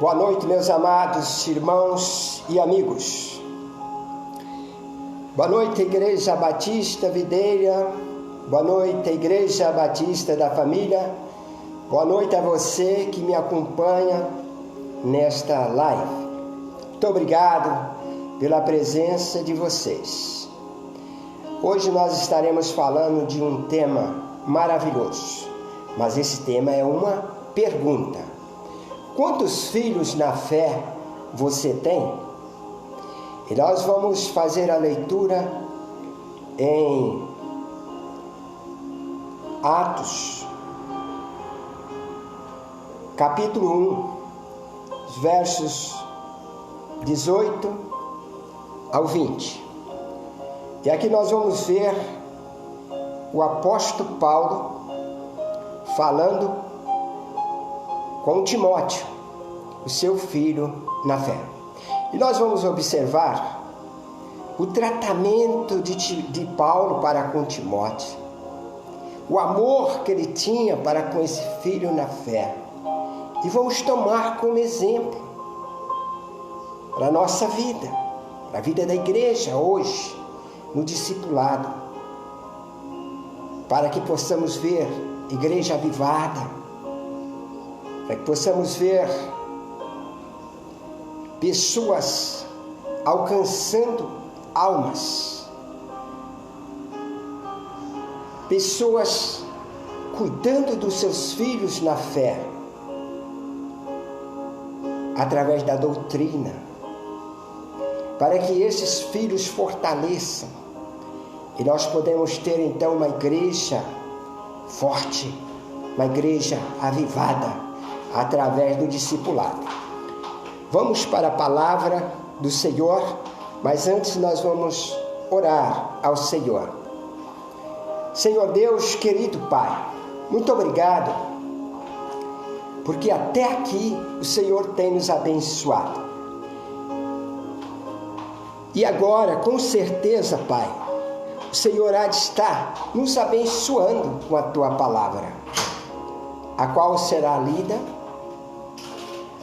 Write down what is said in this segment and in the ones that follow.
Boa noite, meus amados irmãos e amigos. Boa noite, Igreja Batista Videira. Boa noite, Igreja Batista da Família. Boa noite a você que me acompanha nesta live. Muito obrigado pela presença de vocês. Hoje nós estaremos falando de um tema maravilhoso, mas esse tema é uma pergunta. Quantos filhos na fé você tem? E nós vamos fazer a leitura em Atos, capítulo 1, versos 18 ao 20. E aqui nós vamos ver o apóstolo Paulo falando com Timóteo, o seu filho na fé. E nós vamos observar o tratamento de Paulo para com Timóteo, o amor que ele tinha para com esse filho na fé. E vamos tomar como exemplo para a nossa vida, para a vida da igreja hoje, no discipulado, para que possamos ver igreja avivada, para que possamos ver pessoas alcançando almas, pessoas cuidando dos seus filhos na fé, através da doutrina, para que esses filhos fortaleçam e nós podemos ter então uma igreja forte, uma igreja avivada, através do discipulado. Vamos para a palavra do Senhor, mas antes nós vamos orar ao Senhor. Senhor Deus, querido Pai, muito obrigado, porque até aqui o Senhor tem nos abençoado. E agora, com certeza, Pai, o Senhor há de estar nos abençoando com a Tua palavra, a qual será lida,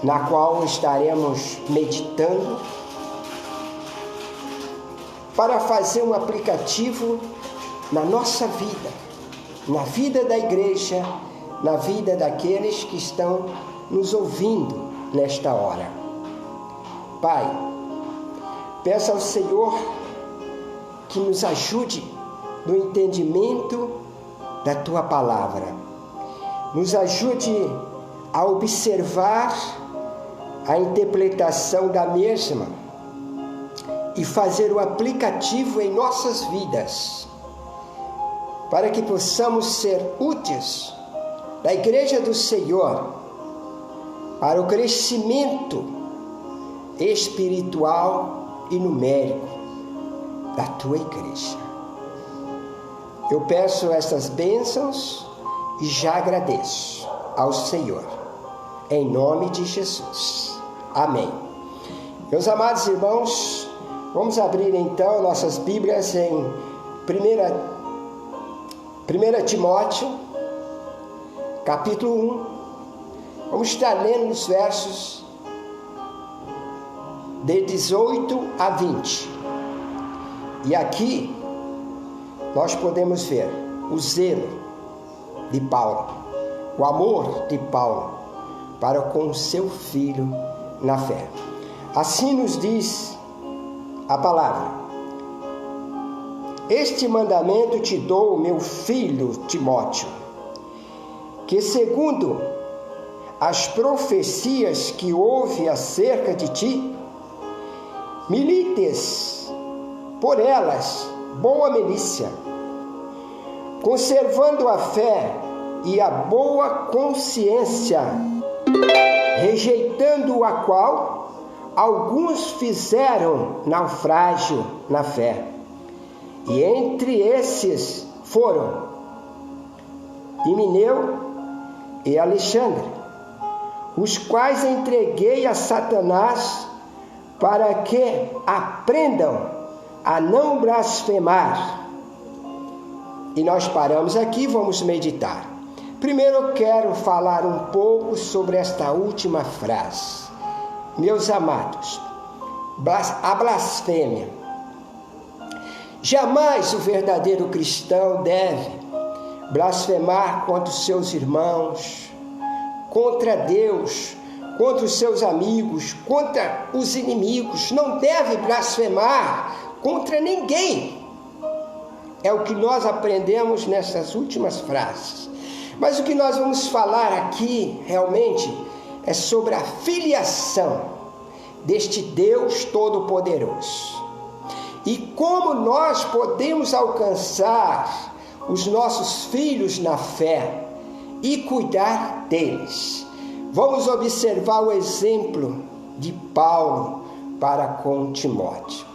na qual estaremos meditando, para fazer um aplicativo na nossa vida, na vida da igreja, na vida daqueles que estão nos ouvindo nesta hora. Pai, peço ao Senhor que nos ajude no entendimento da Tua palavra, nos ajude a observar a interpretação da mesma e fazer o aplicativo em nossas vidas, para que possamos ser úteis da Igreja do Senhor para o crescimento espiritual e numérico da Tua Igreja. Eu peço essas bênçãos e já agradeço ao Senhor, em nome de Jesus. Amém. Meus amados irmãos, vamos abrir então nossas Bíblias em 1 Timóteo, capítulo 1. Vamos estar lendo os versos de 18 a 20. E aqui nós podemos ver o zelo de Paulo, o amor de Paulo para com seu filho na fé. Assim nos diz a palavra: este mandamento te dou, meu filho Timóteo, que segundo as profecias que houve acerca de ti, milites por elas boa milícia, conservando a fé e a boa consciência, rejeitando a qual alguns fizeram naufrágio na fé. E entre esses foram Himeneu e Alexandre, os quais entreguei a Satanás para que aprendam a não blasfemar. E nós paramos aqui e vamos meditar. Primeiro eu quero falar um pouco sobre esta última frase. meus amados, a blasfêmia. Jamais o verdadeiro cristão deve blasfemar contra os seus irmãos, contra Deus, contra os seus amigos, contra os inimigos. Não deve blasfemar contra ninguém. É o que nós aprendemos nessas últimas frases. Mas o que nós vamos falar aqui, realmente, é sobre a filiação deste Deus Todo-Poderoso. E como nós podemos alcançar os nossos filhos na fé e cuidar deles. Vamos observar o exemplo de Paulo para com Timóteo.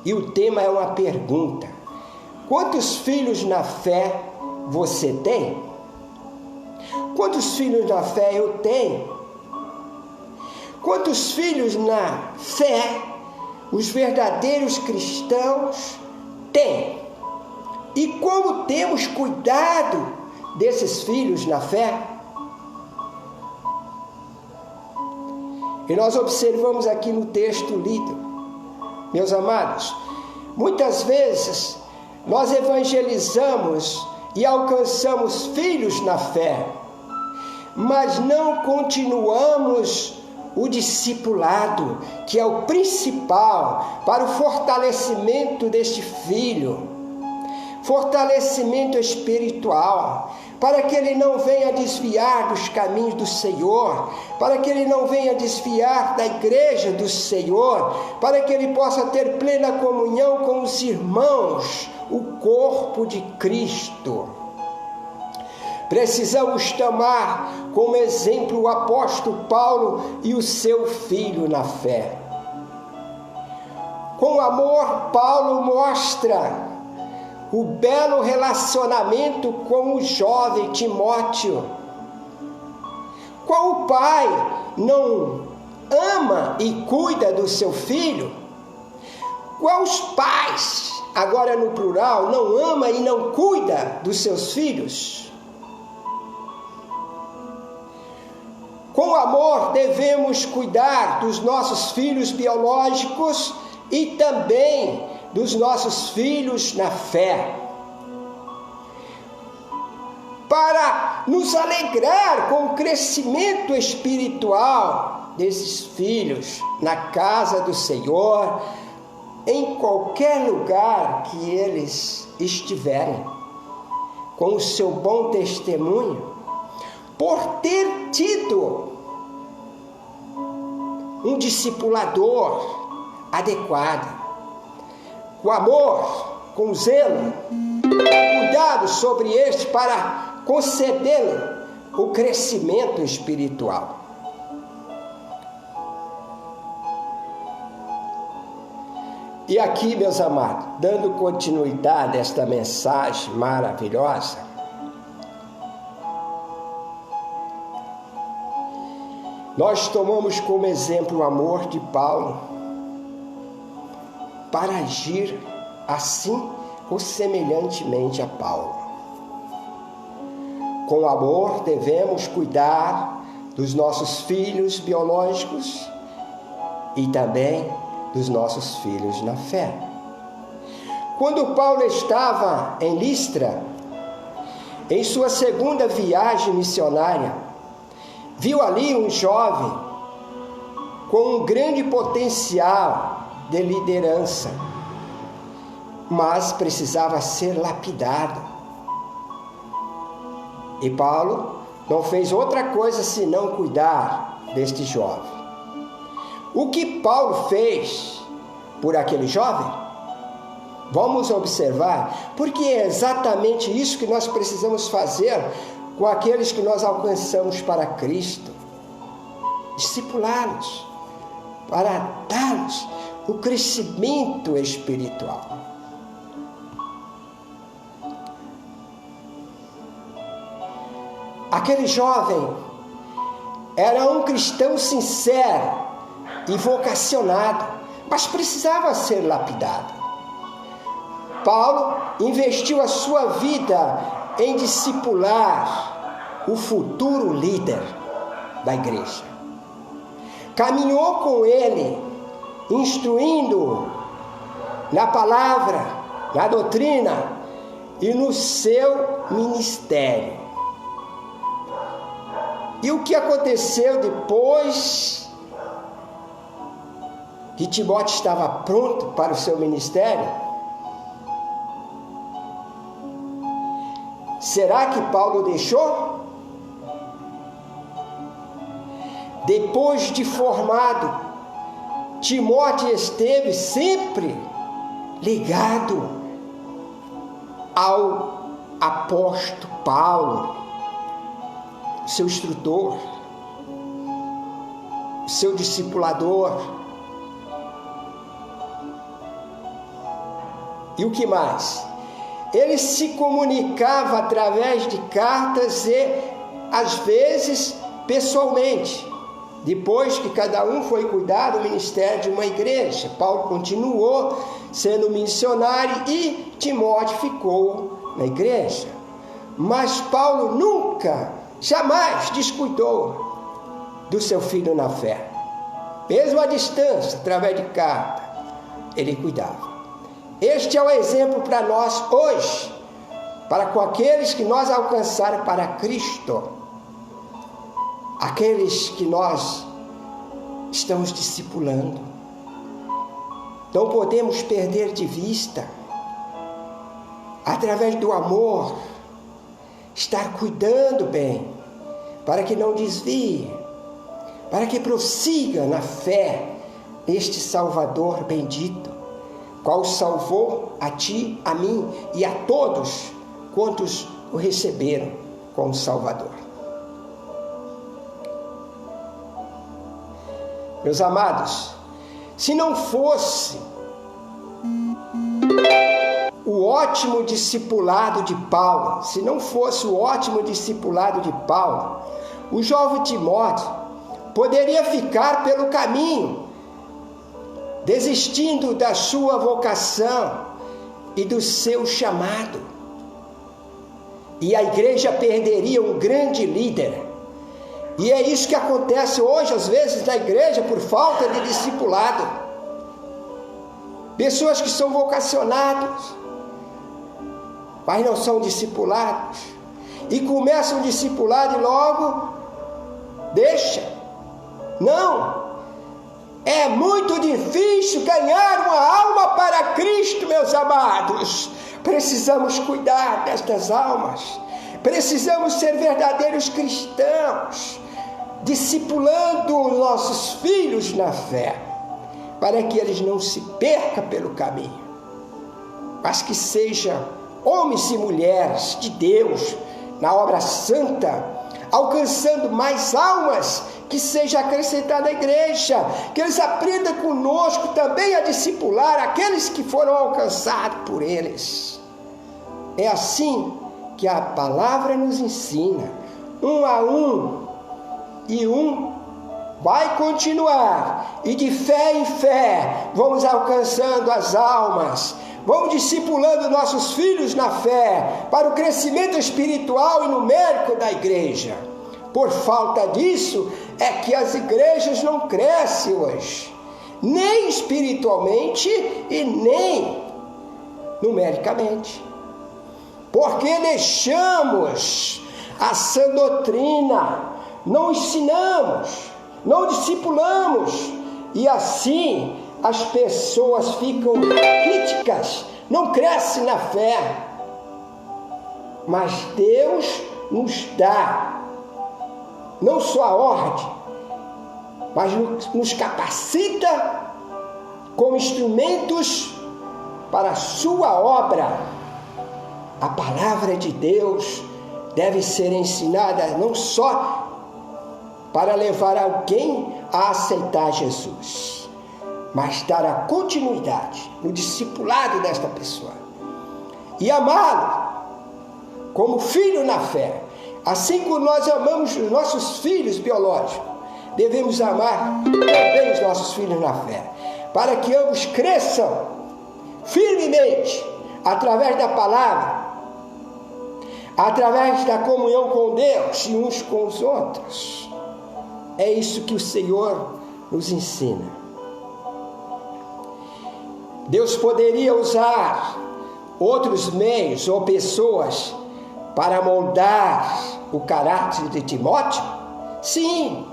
E o tema é uma pergunta: quantos filhos na fé você tem? Quantos filhos na fé eu tenho? Quantos filhos na fé os verdadeiros cristãos têm? E como temos cuidado desses filhos na fé? E nós observamos aqui no texto lido, meus amados, muitas vezes nós evangelizamos e alcançamos filhos na fé, mas não continuamos o discipulado, que é o principal para o fortalecimento deste filho, fortalecimento espiritual, para que ele não venha desviar dos caminhos do Senhor, para que ele não venha desviar da igreja do Senhor, para que ele possa ter plena comunhão com os irmãos, o corpo de Cristo. Precisamos tomar como exemplo o apóstolo Paulo e o seu filho na fé. Com amor, Paulo mostra o belo relacionamento com o jovem Timóteo. Qual pai não ama e cuida do seu filho? Quais pais, agora no plural, não ama e não cuida dos seus filhos? Com amor devemos cuidar dos nossos filhos biológicos e também dos nossos filhos na fé, para nos alegrar com o crescimento espiritual desses filhos na casa do Senhor, em qualquer lugar que eles estiverem, com o seu bom testemunho, por ter tido um discipulador adequado, com amor, com zelo, cuidado sobre este para concedê-lo o crescimento espiritual. E aqui, meus amados, dando continuidade a esta mensagem maravilhosa, nós tomamos como exemplo o amor de Paulo para agir assim ou semelhantemente a Paulo. Com amor devemos cuidar dos nossos filhos biológicos e também dos nossos filhos na fé. Quando Paulo estava em Listra, em sua segunda viagem missionária, viu ali um jovem com um grande potencial de liderança, mas precisava ser lapidado. E Paulo não fez outra coisa senão cuidar deste jovem. O que Paulo fez por aquele jovem? Vamos observar, porque é exatamente isso que nós precisamos fazer com aqueles que nós alcançamos para Cristo. Discipulá-los, para dar-los o crescimento espiritual. Aquele jovem era um cristão sincero e vocacionado, mas precisava ser lapidado. Paulo investiu a sua vida em discipular o futuro líder da igreja. caminhou com ele, instruindo-o na palavra, na doutrina e no seu ministério. E o que aconteceu depois que Timóteo estava pronto para o seu ministério? Será que Paulo deixou? Depois de formado, Timóteo esteve sempre ligado ao apóstolo Paulo, seu instrutor, seu discipulador. E o que mais? Ele se comunicava através de cartas e, às vezes, pessoalmente. Depois que cada um foi cuidar do ministério de uma igreja, Paulo continuou sendo missionário e Timóteo ficou na igreja. Mas Paulo nunca, jamais descuidou do seu filho na fé. Mesmo à distância, através de carta, ele cuidava. Este é o exemplo para nós hoje, para com aqueles que nós alcançaram para Cristo. Aqueles que nós estamos discipulando. Não podemos perder de vista, através do amor, estar cuidando bem, para que não desvie, para que prossiga na fé neste Salvador bendito, qual salvou a ti, a mim e a todos quantos o receberam como Salvador. Meus amados, se não fosse o ótimo discipulado de Paulo, o jovem Timóteo poderia ficar pelo caminho, desistindo da sua vocação e do seu chamado. E a igreja perderia um grande líder. E é isso que acontece hoje, às vezes, na igreja, por falta de discipulado. Pessoas que são vocacionadas, mas não são discipulados. E começam o discipulado e logo deixa. Não! É muito difícil ganhar uma alma para Cristo, meus amados. Precisamos cuidar destas almas. Precisamos ser verdadeiros cristãos, discipulando nossos filhos na fé, para que eles não se percam pelo caminho, mas que sejam homens e mulheres de Deus na obra santa, alcançando mais almas que seja acrescentada à igreja, que eles aprendam conosco também a discipular aqueles que foram alcançados por eles. É assim que a palavra nos ensina, um a um, e um vai continuar, e de fé em fé vamos alcançando as almas, vamos discipulando nossos filhos na fé, para o crescimento espiritual e numérico da igreja. Por falta disso, é que as igrejas não crescem hoje, nem espiritualmente e nem numericamente. Porque deixamos a sã doutrina, não ensinamos, não discipulamos, e assim as pessoas ficam críticas, não crescem na fé. Mas Deus nos dá não só a ordem, mas nos capacita como instrumentos para a sua obra. A palavra de Deus deve ser ensinada não só para levar alguém a aceitar Jesus, mas dar a continuidade no discipulado desta pessoa e amá-lo como filho na fé. Assim como nós amamos os nossos filhos biológicos, devemos amar também os nossos filhos na fé, para que ambos cresçam firmemente através da palavra, através da comunhão com Deus e uns com os outros. É isso que o Senhor nos ensina. Deus poderia usar outros meios ou pessoas para moldar o caráter de Timóteo? Sim,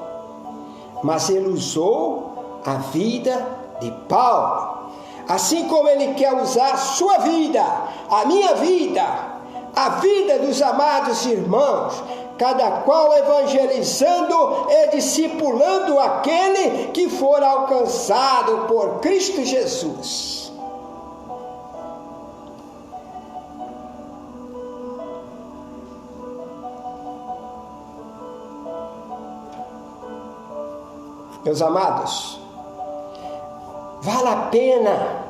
mas ele usou a vida de Paulo. Assim como ele quer usar a sua vida, a minha vida, a vida dos amados irmãos, cada qual evangelizando e discipulando aquele que for alcançado por Cristo Jesus. Meus amados, vale a pena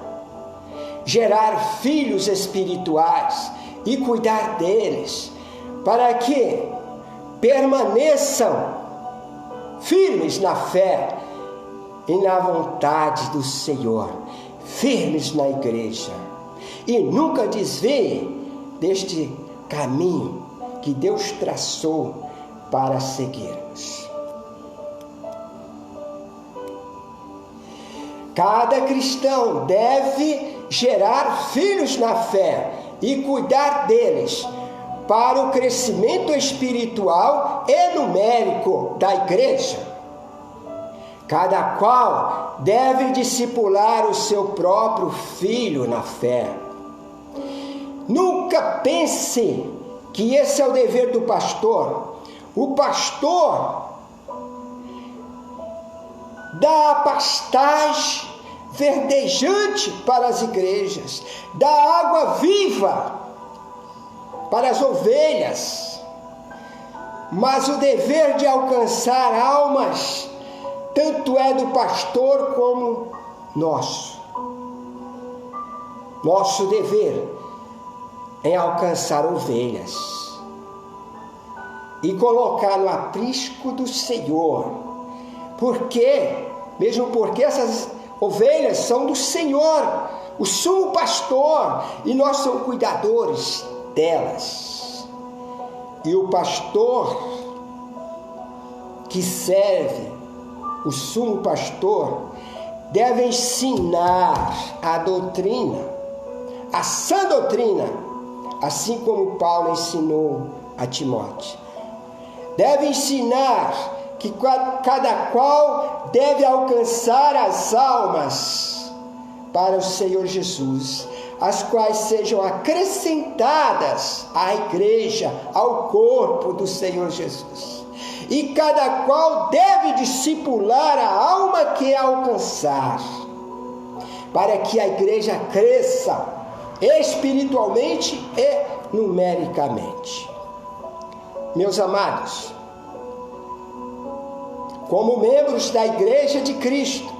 gerar filhos espirituais e cuidar deles, para que permaneçam firmes na fé e na vontade do Senhor, firmes na igreja, e nunca desviem deste caminho que Deus traçou para seguirmos. Cada cristão deve gerar filhos na fé e cuidar deles para o crescimento espiritual e numérico da igreja. Cada qual deve discipular o seu próprio filho na fé. Nunca pense que esse é o dever do pastor. O pastor dá a pastagem verdejante para as igrejas, dá água viva para as ovelhas, mas o dever de alcançar almas tanto é do pastor como nosso. Nosso dever é alcançar ovelhas e colocar no aprisco do Senhor, mesmo porque essas ovelhas são do Senhor, o sumo pastor, e nós somos cuidadores delas. E o pastor que serve, o sumo pastor, deve ensinar a doutrina, a sã doutrina, assim como Paulo ensinou a Timóteo. Deve ensinar que cada qual deve alcançar as almas para o Senhor Jesus, as quais sejam acrescentadas à igreja, ao corpo do Senhor Jesus. E cada qual deve discipular a alma que alcançar, para que a igreja cresça espiritualmente e numericamente. Meus amados, como membros da Igreja de Cristo,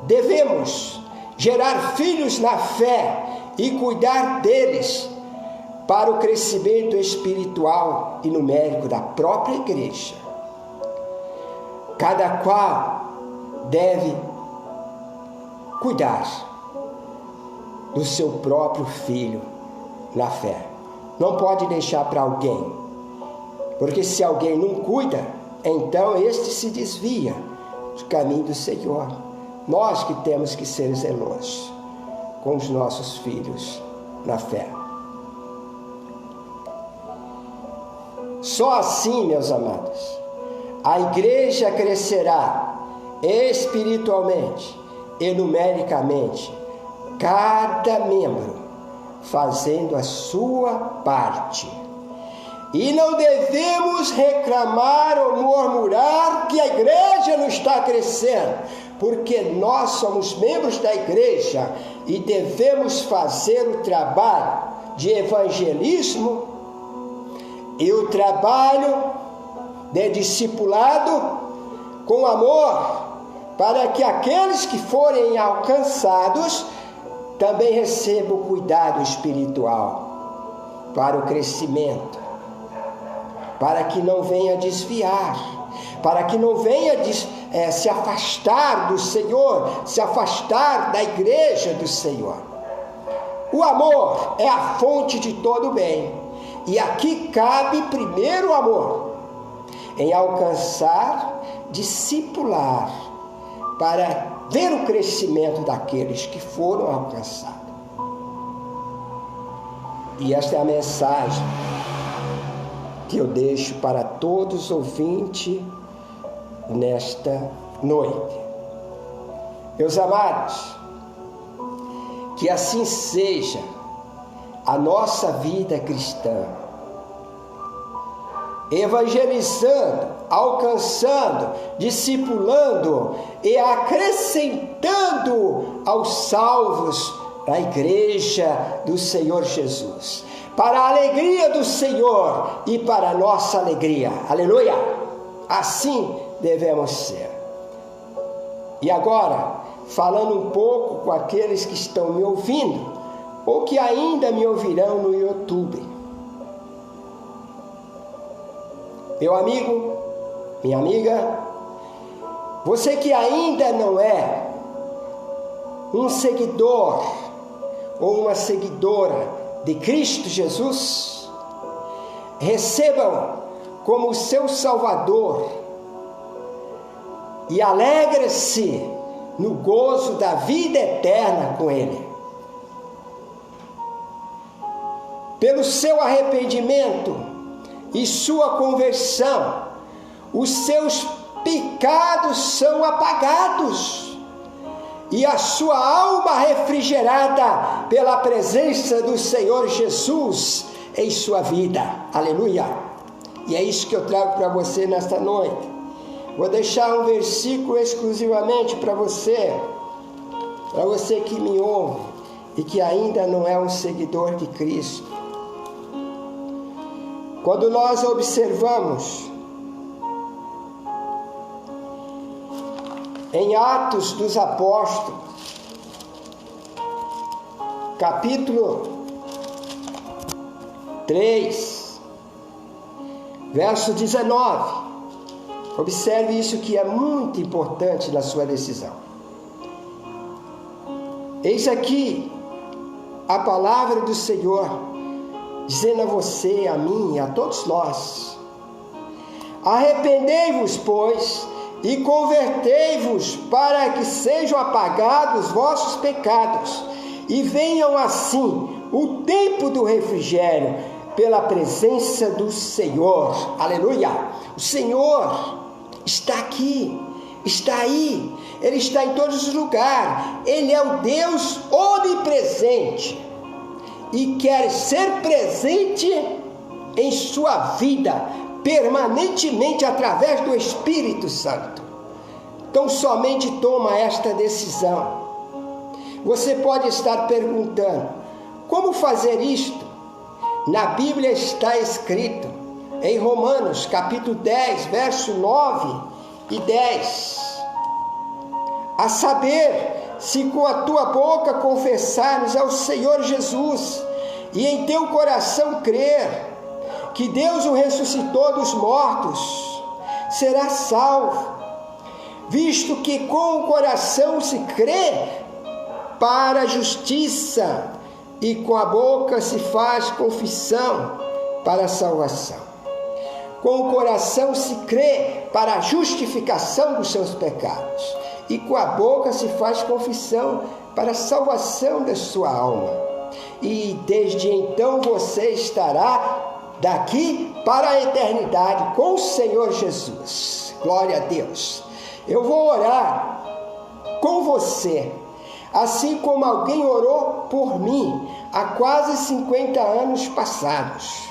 devemos gerar filhos na fé e cuidar deles para o crescimento espiritual e numérico da própria igreja. Cada qual deve cuidar do seu próprio filho na fé. Não pode deixar para alguém, porque se alguém não cuida, então este se desvia do caminho do Senhor. Nós que temos que ser zelosos com os nossos filhos na fé. Só assim, meus amados, a igreja crescerá espiritualmente e numericamente, cada membro fazendo a sua parte. E não devemos reclamar ou murmurar que a igreja não está crescendo, porque nós somos membros da igreja e devemos fazer o trabalho de evangelismo e o trabalho de discipulado com amor, para que aqueles que forem alcançados também recebam o cuidado espiritual para o crescimento, para que não venha desviar, para que não venha se afastar do Senhor, se afastar da igreja do Senhor. O amor é a fonte de todo bem, e aqui cabe primeiro o amor, em alcançar, discipular para ver o crescimento daqueles que foram alcançados. E esta é a mensagem que eu deixo para todos os ouvintes nesta noite. Meus amados, que assim seja a nossa vida cristã, evangelizando, alcançando, discipulando e acrescentando aos salvos da igreja do Senhor Jesus, para a alegria do Senhor e para a nossa alegria. Aleluia! Assim devemos ser. E agora, falando um pouco com aqueles que estão me ouvindo ou que ainda me ouvirão no YouTube. Meu amigo, minha amiga, você que ainda não é um seguidor ou uma seguidora de Cristo Jesus, recebam como seu Salvador e alegre-se no gozo da vida eterna com Ele. Pelo seu arrependimento e sua conversão, os seus pecados são apagados e a sua alma refrigerada pela presença do Senhor Jesus em sua vida. Aleluia! E é isso que eu trago para você nesta noite. Vou deixar um versículo exclusivamente para você que me ouve e que ainda não é um seguidor de Cristo. Quando nós observamos em Atos dos Apóstolos, capítulo 3, verso 19, observe isso que é muito importante na sua decisão. Eis aqui a palavra do Senhor, dizendo a você, a mim, a todos nós: arrependei-vos, pois, e convertei-vos, para que sejam apagados vossos pecados, e venham assim o tempo do refrigério, pela presença do Senhor. Aleluia! O Senhor está aqui, está aí, Ele está em todos os lugares, Ele é o Deus onipresente e quer ser presente em sua vida, permanentemente através do Espírito Santo. Então somente toma esta decisão. Você pode estar perguntando: como fazer isto? Na Bíblia está escrito, em Romanos capítulo 10, verso 9 e 10, a saber, se com a tua boca confessares ao Senhor Jesus e em teu coração crer que Deus o ressuscitou dos mortos, serás salvo, visto que com o coração se crê para a justiça e com a boca se faz confissão para a salvação. Com o coração se crê para a justificação dos seus pecados, e com a boca se faz confissão para a salvação da sua alma. E desde então você estará daqui para a eternidade com o Senhor Jesus. Glória a Deus. Eu vou orar com você, assim como alguém orou por mim há quase 50 anos passados.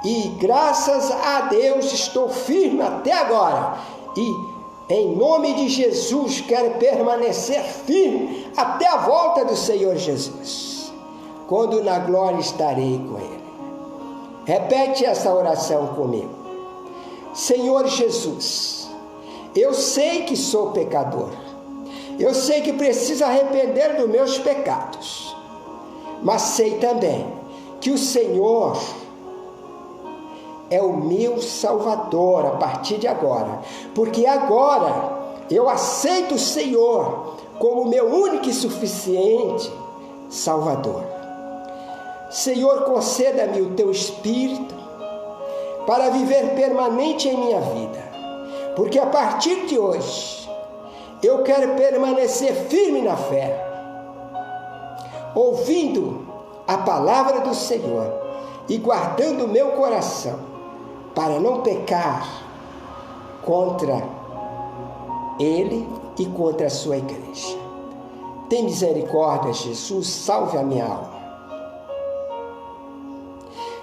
E graças a Deus estou firme até agora. E em nome de Jesus quero permanecer firme até a volta do Senhor Jesus, quando na glória estarei com Ele. Repete essa oração comigo. Senhor Jesus, eu sei que sou pecador. Eu sei que preciso arrepender dos meus pecados. Mas sei também que o Senhor é o meu Salvador a partir de agora. Porque agora eu aceito o Senhor como meu único e suficiente Salvador. Senhor, conceda-me o Teu Espírito para viver permanente em minha vida. Porque a partir de hoje eu quero permanecer firme na fé, ouvindo a palavra do Senhor e guardando o meu coração, para não pecar contra Ele e contra a sua igreja. Tem misericórdia, Jesus, salve a minha alma.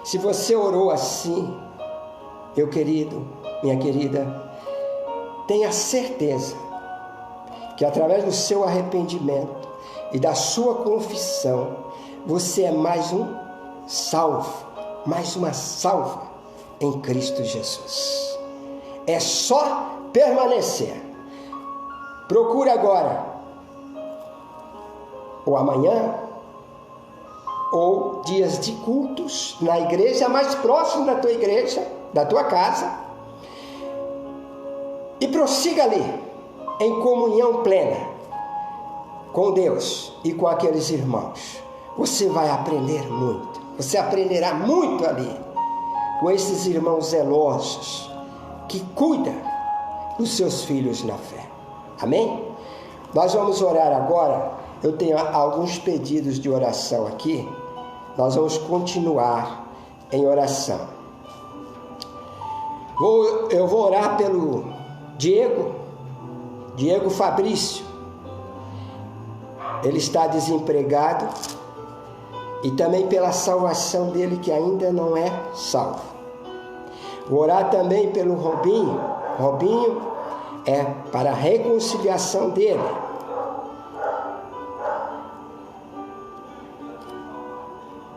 Se você orou assim, meu querido, minha querida, tenha certeza que através do seu arrependimento e da sua confissão, você é mais um salvo, mais uma salva em Cristo Jesus. É só permanecer. Procure agora, ou amanhã, ou dias de cultos na igreja mais próxima da tua igreja, da tua casa, e prossiga ali, em comunhão plena com Deus e com aqueles irmãos. Você vai aprender muito, você aprenderá muito ali, com esses irmãos zelosos, que cuidam dos seus filhos na fé. Amém? Nós vamos orar agora. Eu tenho alguns pedidos de oração aqui. Nós vamos continuar em oração. Eu vou orar pelo Diego Fabrício. Ele está desempregado. E também pela salvação dele, que ainda não é salvo. Vou orar também pelo Robinho. Robinho é para a reconciliação dele.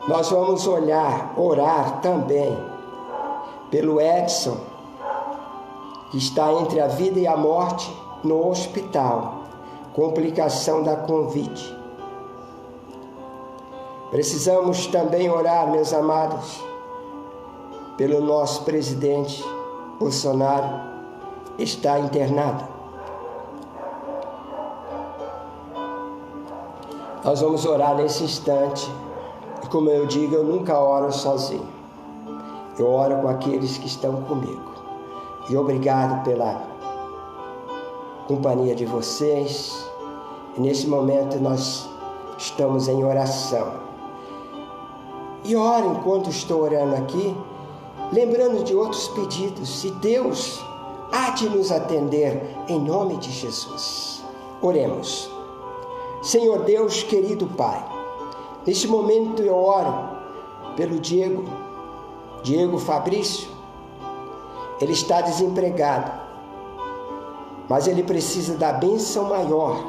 Nós vamos orar também pelo Edson, que está entre a vida e a morte no hospital, complicação da Covid. Precisamos também orar, meus amados, pelo nosso presidente Bolsonaro, está internado. Nós vamos orar nesse instante. E como eu digo, eu nunca oro sozinho. Eu oro com aqueles que estão comigo. E obrigado pela companhia de vocês. E nesse momento nós estamos em oração. E oro enquanto estou orando aqui, lembrando de outros pedidos. E Deus há de nos atender em nome de Jesus. Oremos. Senhor Deus, querido Pai, neste momento eu oro pelo Diego Fabrício. Ele está desempregado, mas ele precisa da bênção maior,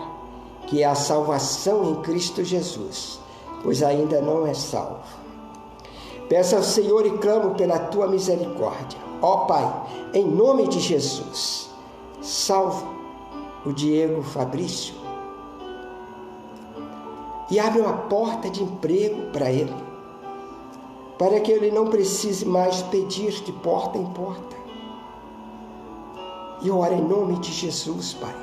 que é a salvação em Cristo Jesus, pois ainda não é salvo. Peço ao Senhor e clamo pela tua misericórdia. Ó Pai, em nome de Jesus, salve o Diego Fabrício e abre uma porta de emprego para ele, para que ele não precise mais pedir de porta em porta. E eu oro em nome de Jesus, Pai.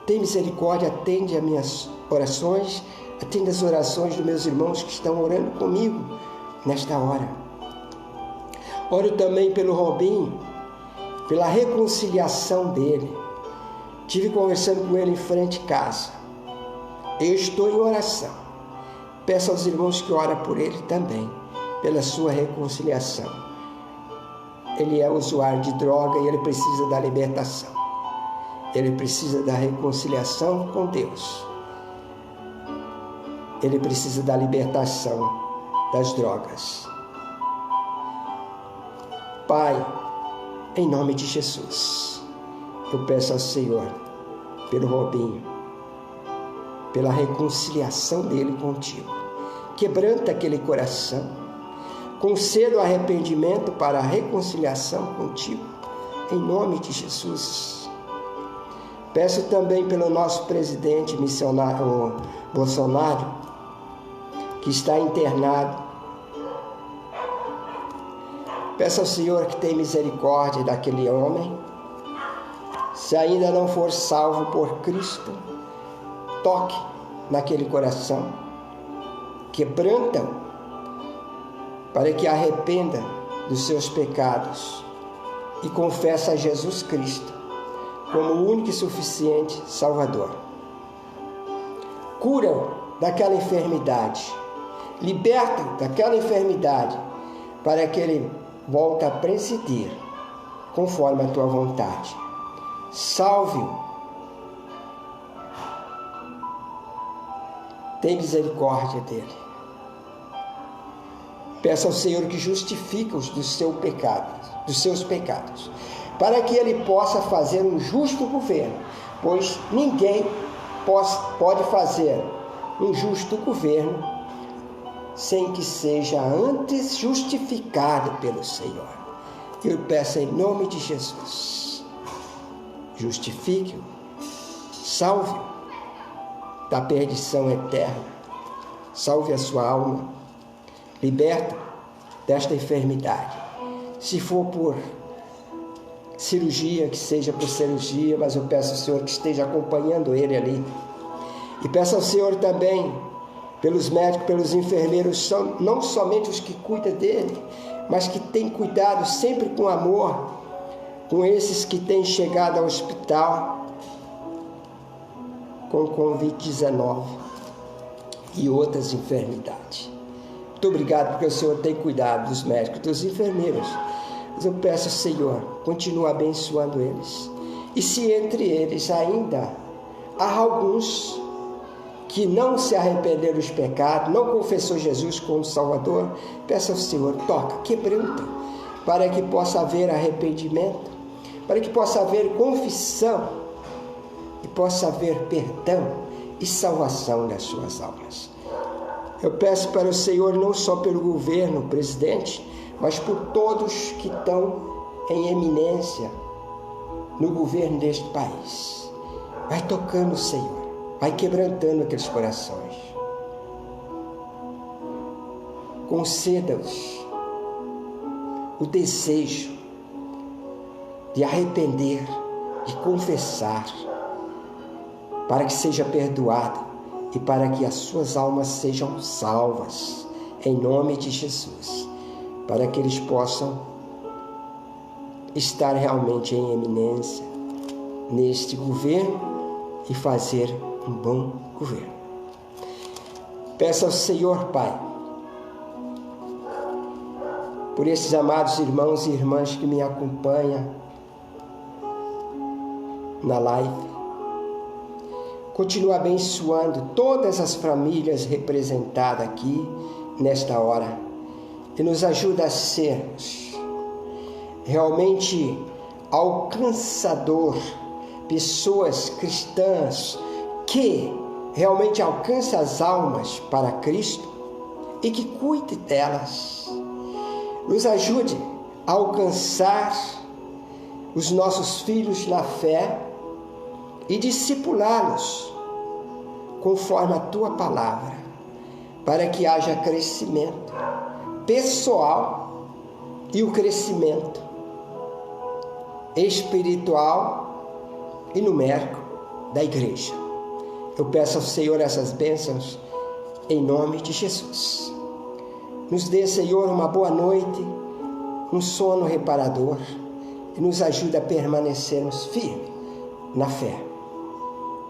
Tem misericórdia, atende as minhas orações, atende as orações dos meus irmãos que estão orando comigo nesta hora. Oro também pelo Robinho, pela reconciliação dele. Estive conversando com ele em frente à casa. Eu estou em oração. Peço aos irmãos que orem por ele também, pela sua reconciliação. Ele é usuário de droga e ele precisa da libertação. Ele precisa da reconciliação com Deus. Ele precisa da libertação das drogas. Pai, em nome de Jesus, eu peço ao Senhor, pelo Robinho, pela reconciliação dele contigo. Quebranta aquele coração. Conceda o arrependimento para a reconciliação contigo, em nome de Jesus. Peço também pelo nosso presidente missionário Bolsonaro, que está internado. Peço ao Senhor que tenha misericórdia daquele homem. Se ainda não for salvo por Cristo, toque naquele coração, quebranta-o, para que arrependa dos seus pecados e confesse a Jesus Cristo como o único e suficiente Salvador. Cura-o daquela enfermidade, liberta daquela enfermidade, para que ele volte a presidir conforme a tua vontade. Salve-o. Tem misericórdia dele. Peça ao Senhor que justifique os dos seus pecados, para que ele possa fazer um justo governo, pois ninguém pode fazer um justo governo sem que seja antes justificado pelo Senhor. Eu peço em nome de Jesus, justifique-o, salve-o da perdição eterna, salve a sua alma, liberta desta enfermidade. Se for por cirurgia, que seja por cirurgia, mas eu peço ao Senhor que esteja acompanhando ele ali. E peço ao Senhor também, pelos médicos, pelos enfermeiros, não somente os que cuidam dele, mas que têm cuidado sempre com amor, com esses que têm chegado ao hospital com Covid-19 e outras enfermidades. Muito obrigado porque o Senhor tem cuidado dos médicos, dos enfermeiros. Mas eu peço ao Senhor, continua abençoando eles. E se entre eles ainda há alguns que não se arrependeram dos pecados, não confessou Jesus como Salvador, peço ao Senhor, toca, quebranta, para que possa haver arrependimento, para que possa haver confissão e possa haver perdão e salvação das suas almas. Eu peço para o Senhor, não só pelo governo, presidente, mas por todos que estão em eminência no governo deste país. Vai tocando, Senhor, vai quebrantando aqueles corações. Conceda-os o desejo de arrepender, de confessar, para que seja perdoado e para que as suas almas sejam salvas, em nome de Jesus, para que eles possam estar realmente em eminência neste governo e fazer um bom governo. Peço ao Senhor, Pai, por esses amados irmãos e irmãs que me acompanham na live. Continua abençoando todas as famílias representadas aqui nesta hora e nos ajuda a sermos realmente alcançador, pessoas cristãs que realmente alcançam as almas para Cristo e que cuide delas. Nos ajude a alcançar os nossos filhos na fé e discipulá-los conforme a Tua palavra, para que haja crescimento pessoal e o crescimento espiritual e numérico da igreja. Eu peço ao Senhor essas bênçãos em nome de Jesus. Nos dê, Senhor, uma boa noite, um sono reparador e nos ajude a permanecermos firmes na fé.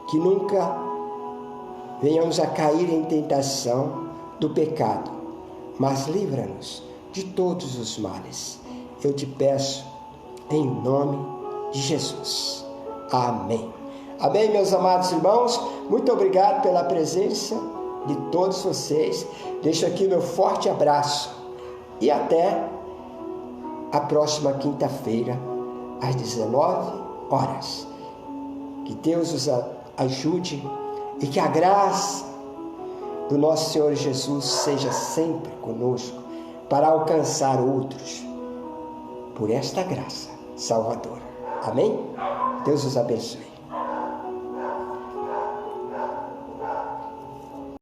Que nunca venhamos a cair em tentação do pecado, mas livra-nos de todos os males. Eu te peço em nome de Jesus. Amém. Amém, meus amados irmãos. Muito obrigado pela presença de todos vocês. Deixo aqui meu forte abraço e até a próxima quinta-feira, às 19 horas. Que Deus os ajude e que a graça do nosso Senhor Jesus seja sempre conosco para alcançar outros por esta graça salvadora. Amém? Deus os abençoe.